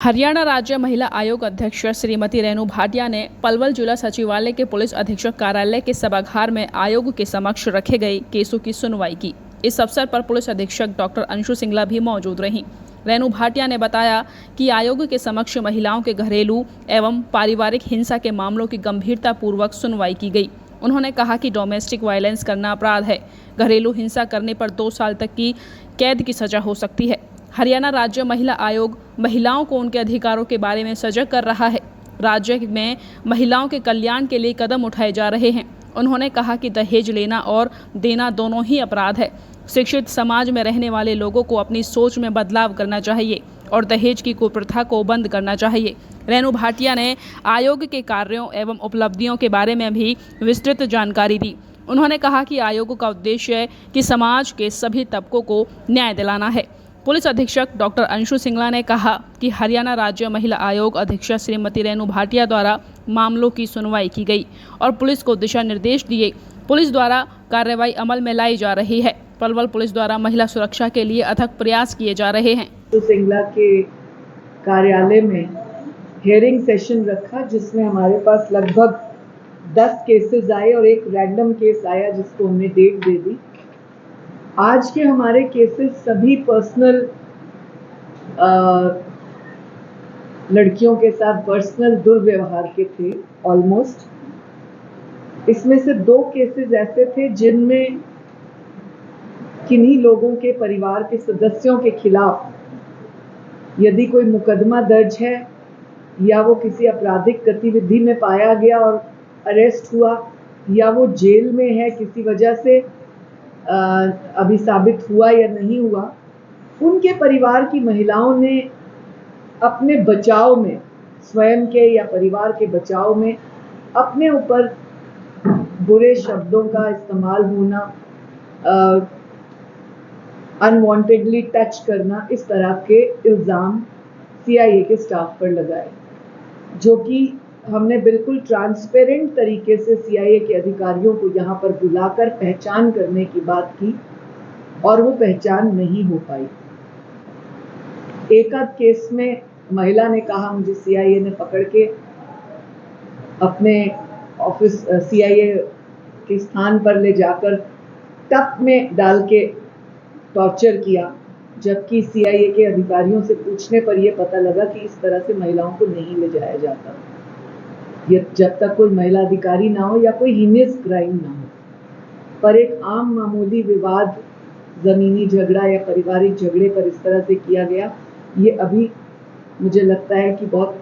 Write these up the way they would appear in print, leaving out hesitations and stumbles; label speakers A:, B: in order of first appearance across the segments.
A: हरियाणा राज्य महिला आयोग अध्यक्ष श्रीमती रेणु भाटिया ने पलवल जिला सचिवालय के पुलिस अधीक्षक कार्यालय के सभागार में आयोग के समक्ष रखे गए केसों की सुनवाई की। इस अवसर पर पुलिस अधीक्षक डॉक्टर अंशु सिंगला भी मौजूद रहीं। रेणु भाटिया ने बताया कि आयोग के समक्ष महिलाओं के घरेलू एवं पारिवारिक हिंसा के मामलों की गंभीरता पूर्वक सुनवाई की गई। उन्होंने कहा कि डोमेस्टिक वायलेंस करना अपराध है। घरेलू हिंसा करने पर 2 साल तक की कैद की सजा हो सकती है। हरियाणा राज्य महिला आयोग महिलाओं को उनके अधिकारों के बारे में सजग कर रहा है। राज्य में महिलाओं के कल्याण के लिए कदम उठाए जा रहे हैं। उन्होंने कहा कि दहेज लेना और देना दोनों ही अपराध है। शिक्षित समाज में रहने वाले लोगों को अपनी सोच में बदलाव करना चाहिए और दहेज की कुप्रथा को बंद करना चाहिए। रेणु भाटिया ने आयोग के कार्यों एवं उपलब्धियों के बारे में भी विस्तृत जानकारी दी। उन्होंने कहा कि आयोग का उद्देश्य है कि समाज के सभी तबकों को न्याय दिलाना है। पुलिस अधीक्षक डॉक्टर अंशु सिंगला ने कहा कि हरियाणा राज्य महिला आयोग अध्यक्ष श्रीमती रेणु भाटिया द्वारा मामलों की सुनवाई की गई और पुलिस को दिशा निर्देश दिए। पुलिस द्वारा कार्रवाई अमल में लाई जा रही है। पलवल पुलिस द्वारा महिला सुरक्षा के लिए अथक प्रयास किए जा रहे हैं।
B: सिंगला के कार्यालय में हियरिंग सेशन रखा, जिसमें हमारे पास लगभग 10 केसेस आए और एक रैंडम केस आया जिसको हमने डेट दे दी। आज के हमारे केसेस सभी पर्सनल लड़कियों के साथ पर्सनल दुर्व्यवहार के थे ऑलमोस्ट। इसमें से 2 केसेस ऐसे थे जिनमें किन्हीं लोगों के परिवार के सदस्यों के खिलाफ यदि कोई मुकदमा दर्ज है या वो किसी आपराधिक गतिविधि में पाया गया और अरेस्ट हुआ या वो जेल में है किसी वजह से अभी साबित हुआ या नहीं हुआ, उनके परिवार की महिलाओं ने अपने बचाव में, स्वयं के या परिवार के बचाव में अपने ऊपर बुरे शब्दों का इस्तेमाल होना, अनवांटेडली टच करना, इस तरह के इल्ज़ाम सीआईए के स्टाफ पर लगाए, जो कि हमने बिल्कुल ट्रांसपेरेंट तरीके से सीआईए के अधिकारियों को यहाँ पर बुलाकर पहचान करने की बात की और वो पहचान नहीं हो पाई। एक आध केस में महिला ने कहा मुझे सीआईए ने पकड़ के अपने ऑफिस सीआईए के स्थान पर ले जाकर टप में डाल के टॉर्चर किया, जबकि सीआईए के अधिकारियों से पूछने पर यह पता लगा कि इस तरह से महिलाओं को नहीं ले जाया जाता। जब तक कोई महिला अधिकारी ना हो या कोई हीनियस क्राइम ना हो। पर एक आम मामूली विवाद, जमीनी झगड़ा या पारिवारिक झगड़े पर इस तरह से किया गया, ये अभी मुझे लगता है कि बहुत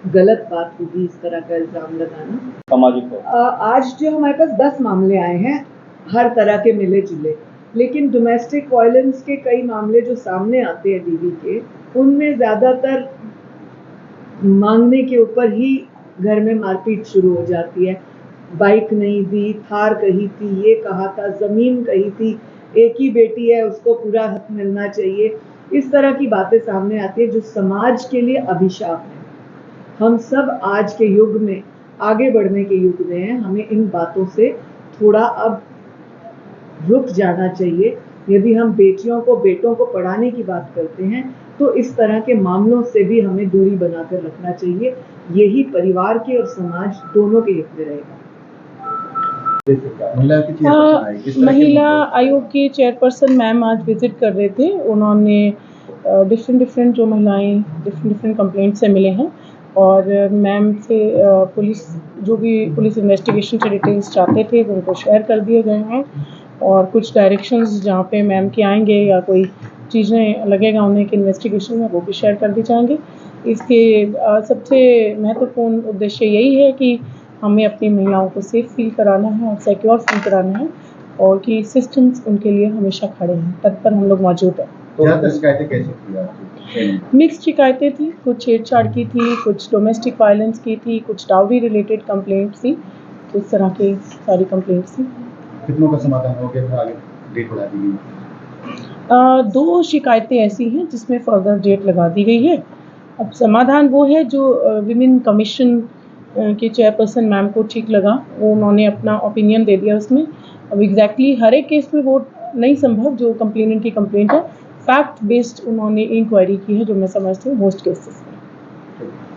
B: गलत बात होगी इस तरह का इल्जाम लगाना।
C: सामाजिक
B: आज जो हमारे पास 10 मामले आए हैं, हर तरह के मिले जुले, लेकिन डोमेस्टिक वायलेंस के कई मामले जो सामने आते हैं डीवी के, उनमें ज्यादातर मांगने के ऊपर ही घर में मारपीट शुरू हो जाती है। बाइक नहीं दी, थार कही थी, ये कहा था, जमीन कही थी, एक ही बेटी है उसको पूरा हक मिलना चाहिए, इस तरह की बातें सामने आती है जो समाज के लिए अभिशाप है। हम सब आज के युग में, आगे बढ़ने के युग में हैं, हमें इन बातों से थोड़ा अब रुक जाना चाहिए। यदि हम बेटियों को, बेटों को पढ़ाने की बात करते हैं तो इस तरह के मामलों से भी हमें दूरी बनाकर रखना चाहिए। यही परिवार के और समाज दोनों के हित में रहेगा।
D: महिला आयोग के चेयरपर्सन मैम आज विजिट कर रहे थे। उन्होंने डिफरेंट जो महिलाएं डिफरेंट कंप्लेंट से मिले हैं और मैम से पुलिस जो भी पुलिस इन्वेस्टिगेशन के डिटेल्स चाहते थे वो उनको शेयर कर दिए गए हैं और कुछ डायरेक्शंस जहाँ पे मैम के आएंगे या कोई चीज़ें लगेगा उन्हें कि इन्वेस्टिगेशन में वो भी शेयर कर दी जाएंगे। इसके सबसे महत्वपूर्ण उद्देश्य यही है कि हमें अपनी महिलाओं को सेफ फील कराना है और सिक्योर फील कराना है और कि सिस्टम्स उनके लिए हमेशा खड़े हैं, तत्पर हम लोग मौजूद हैं।
C: तो शिकायतें कैसे थी?
D: मिक्स शिकायतें थी, कुछ छेड़छाड़ की थी, कुछ डोमेस्टिक वायलेंस की थी, कुछ डाउरी रिलेटेड कंप्लेंट्स थी, तो इस तरह की सारी कंप्लेंट्स थी।
C: कितनों का समाधान हो गया, आगे डेट बढ़ा दी गई?
D: 2 शिकायतें ऐसी हैं जिसमें फर्दर डेट लगा दी गई है। अब समाधान वो है जो विमेन कमीशन के चेयरपर्सन मैम को ठीक लगा, वो उन्होंने अपना ओपिनियन दे दिया उसमें। अब एग्जैक्टली हर एक केस में वो नहीं संभव, जो कंप्लेनेंट की कंप्लेंट है फैक्ट बेस्ड उन्होंने इंक्वायरी की है, जो मैं समझती हूँ मोस्ट केसेस में।
C: ठीक।